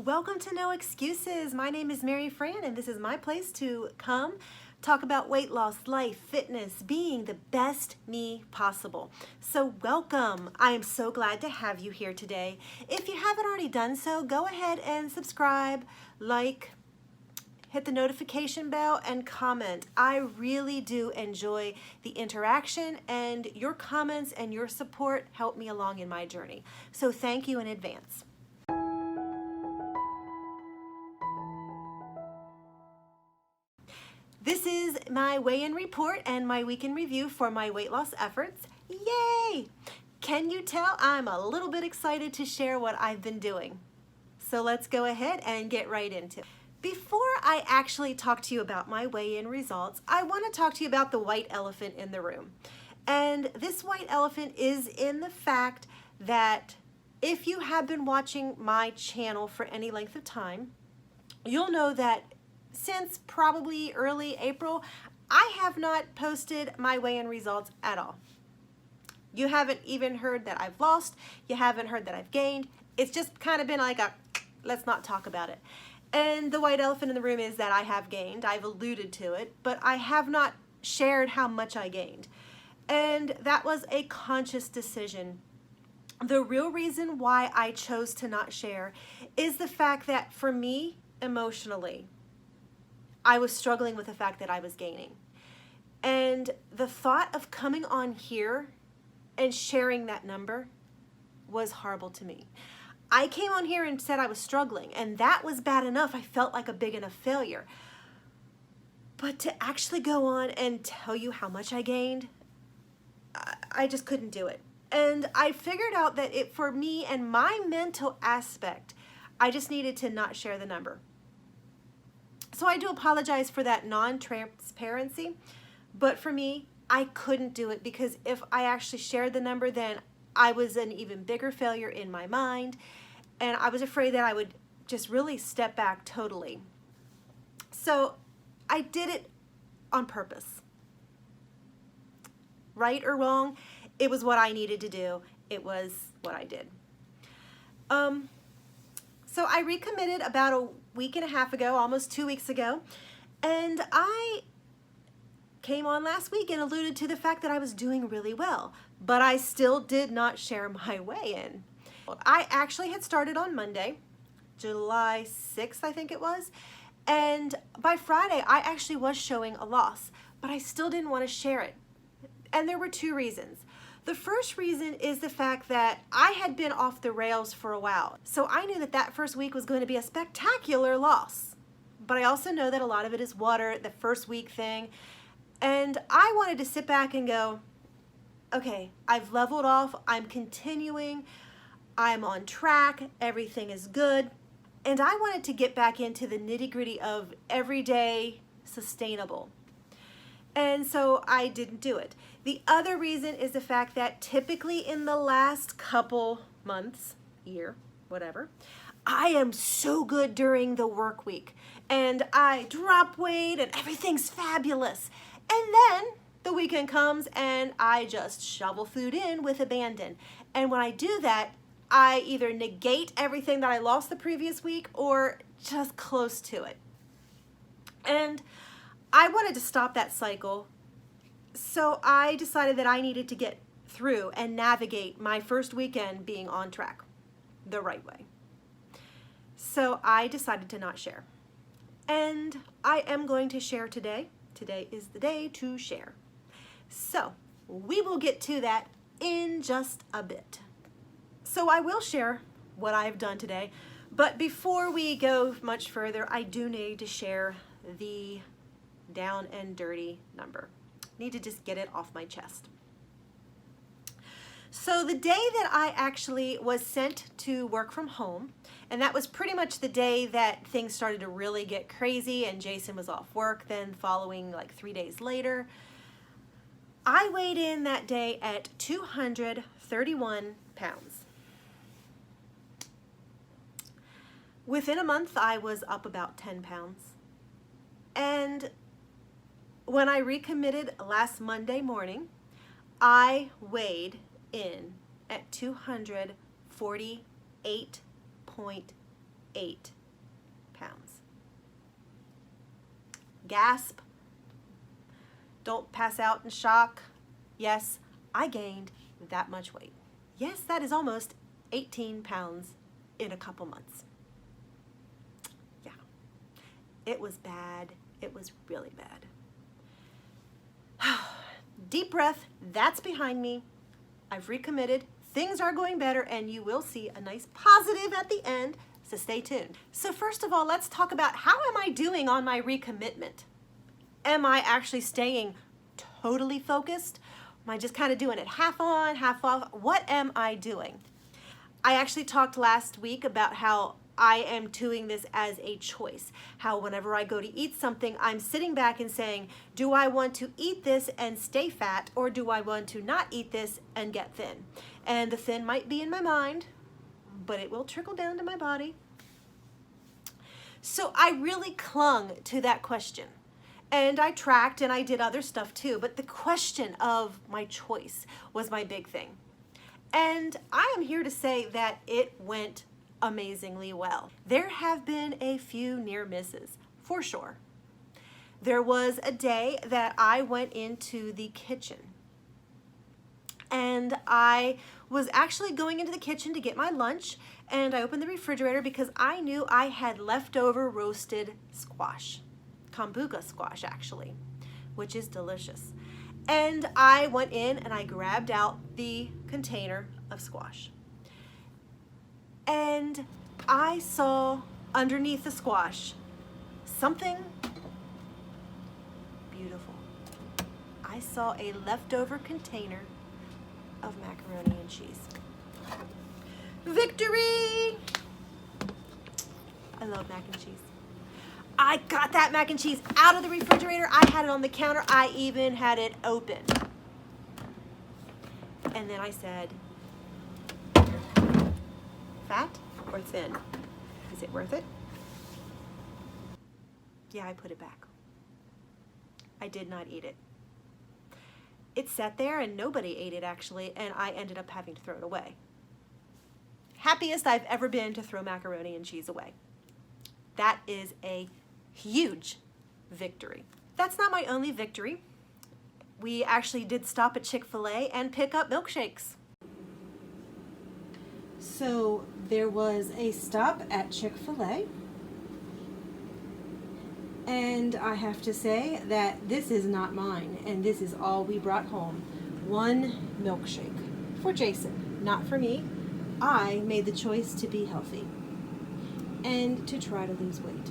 Welcome to No Excuses. My name is Mary Fran, and this is my place to come talk about weight loss, life, fitness, being the best me possible. So welcome. I am so glad to have you here today. If you haven't already done so, go ahead and subscribe, like, hit the notification bell, and comment. I really do enjoy the interaction, and your comments and your support help me along in my journey. So thank you in advance. This is my weigh-in report and my week in review for my weight loss efforts. Yay! Can you tell I'm a little bit excited to share what I've been doing? So let's go ahead and get right into it. Before I actually talk to you about my weigh-in results, I want to talk to you about the white elephant in the room. And this white elephant is in the fact that if you have been watching my channel for any length of time, you'll know that since probably early April, I have not posted my weigh-in results at all. You haven't even heard that I've lost. You haven't heard that I've gained. It's just kind of been like a, let's not talk about it. And the white elephant in the room is that I have gained. I've alluded to it, but I have not shared how much I gained. And that was a conscious decision. The real reason why I chose to not share is the fact that for me, emotionally, I was struggling with the fact that I was gaining. And the thought of coming on here and sharing that number was horrible to me. I came on here and said I was struggling, and that was bad enough. I felt like a big enough failure. But to actually go on and tell you how much I gained, I just couldn't do it. And I figured out that for me and my mental aspect, I just needed to not share the number. So I do apologize for that non-transparency, but for me, I couldn't do it because if I actually shared the number, then I was an even bigger failure in my mind, and I was afraid that I would just really step back totally. So I did it on purpose. Right or wrong, it was what I needed to do. It was what I did. So I recommitted about a week and a half ago, almost 2 weeks ago, and I came on last week and alluded to the fact that I was doing really well, but I still did not share my weigh-in. I actually had started on Monday, July 6th, I think it was, and by Friday I actually was showing a loss, but I still didn't want to share it. And there were two reasons. The first reason is the fact that I had been off the rails for a while. So I knew that that first week was going to be a spectacular loss. But I also know that a lot of it is water, the first week thing. And I wanted to sit back and go, okay, I've leveled off, I'm continuing, I'm on track, everything is good. And I wanted to get back into the nitty-gritty of everyday sustainable. And so I didn't do it. The other reason is the fact that typically in the last couple months, year, whatever, I am so good during the work week. And I drop weight and everything's fabulous. And then the weekend comes and I just shovel food in with abandon. And when I do that, I either negate everything that I lost the previous week or just close to it. And I wanted to stop that cycle, so I decided that I needed to get through and navigate my first weekend being on track the right way. So I decided to not share. And I am going to share today. Today is the day to share. So we will get to that in just a bit. So I will share what I've done today, but before we go much further, I do need to share the down and dirty number. Need to just get it off my chest. So the day that I actually was sent to work from home, and that was pretty much the day that things started to really get crazy and Jason was off work, then following like 3 days later, I weighed in that day at 231 pounds. Within a month, I was up about 10 pounds. And when I recommitted last Monday morning, I weighed in at 248.8 8 pounds. Gasp. Don't pass out in shock. Yes, I gained that much weight. Yes, that is almost 18 pounds in a couple months. Yeah, it was bad. It was really bad. Deep breath, that's behind me. I've recommitted. Things are going better, and you will see a nice positive at the end, so stay tuned. So first of all, let's talk about how am I doing on my recommitment? Am I actually staying totally focused? Am I just kind of doing it half on, half off? What am I doing? I actually talked last week about how I am doing this as a choice. How whenever I go to eat something, I'm sitting back and saying, do I want to eat this and stay fat, or do I want to not eat this and get thin? And the thin might be in my mind, but it will trickle down to my body. So I really clung to that question. And I tracked and I did other stuff too, but the question of my choice was my big thing. And I am here to say that it went amazingly well. There have been a few near misses, for sure. There was a day that I went into the kitchen and I was actually going into the kitchen to get my lunch, and I opened the refrigerator because I knew I had leftover roasted squash, kombucha squash actually, which is delicious. And I went in and I grabbed out the container of squash. And I saw underneath the squash something beautiful. I saw a leftover container of macaroni and cheese. Victory! I love mac and cheese. I got that mac and cheese out of the refrigerator. I had it on the counter. I even had it open. And then I said, fat or thin? Is it worth it? Yeah, I put it back. I did not eat it. It sat there and nobody ate it actually, and I ended up having to throw it away. Happiest I've ever been to throw macaroni and cheese away. That is a huge victory. That's not my only victory. We actually did stop at Chick-fil-A and pick up milkshakes. So there was a stop at Chick-fil-A, and I have to say that this is not mine, and this is all we brought home. One milkshake for Jason, not for me. I made the choice to be healthy and to try to lose weight.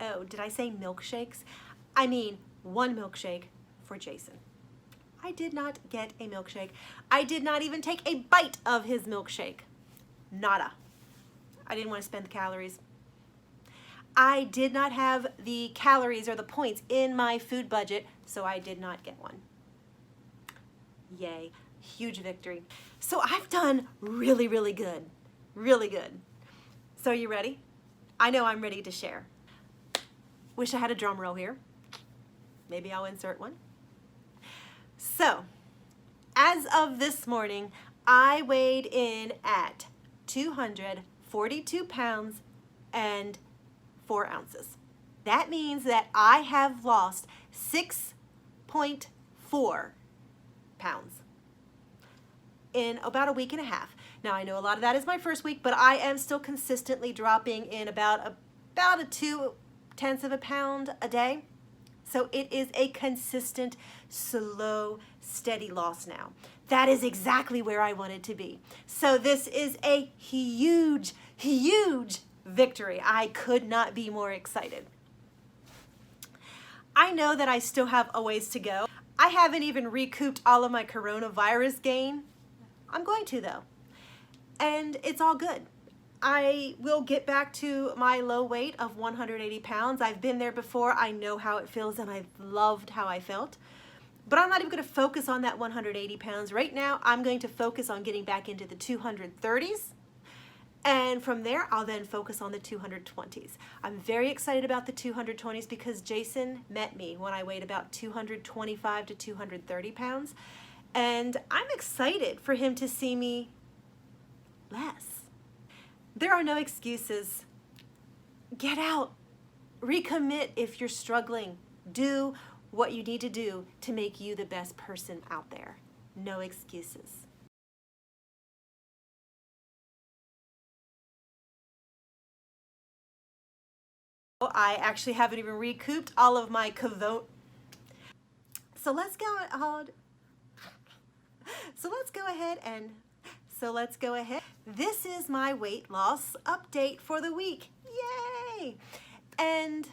Oh, did I say milkshakes? I mean one milkshake for Jason. I did not get a milkshake. I did not even take a bite of his milkshake. Nada. I didn't want to spend the calories. I did not have the calories or the points in my food budget, so I did not get one. Yay, huge victory. So I've done really, really good. Really good. So are you ready? I know I'm ready to share. Wish I had a drum roll here. Maybe I'll insert one. So, as of this morning, I weighed in at 242 pounds and 4 ounces. That means that I have lost 6.4 pounds in about a week and a half. Now, I know a lot of that is my first week, but I am still consistently dropping in about a 0.2 of a pound a day. So it is a consistent, slow, steady loss now. That is exactly where I wanted to be. So this is a huge, huge victory. I could not be more excited. I know that I still have a ways to go. I haven't even recouped all of my coronavirus gain. I'm going to though. And it's all good. I will get back to my low weight of 180 pounds. I've been there before. I know how it feels and I loved how I felt. But I'm not even going to focus on that 180 pounds. Right now, I'm going to focus on getting back into the 230s. And from there, I'll then focus on the 220s. I'm very excited about the 220s because Jason met me when I weighed about 225 to 230 pounds. And I'm excited for him to see me less. There are no excuses. Get out. Recommit if you're struggling. Do what you need to do to make you the best person out there. No excuses. I actually haven't even recouped all of my kavot. So let's go ahead. This is my weight loss update for the week. Yay! And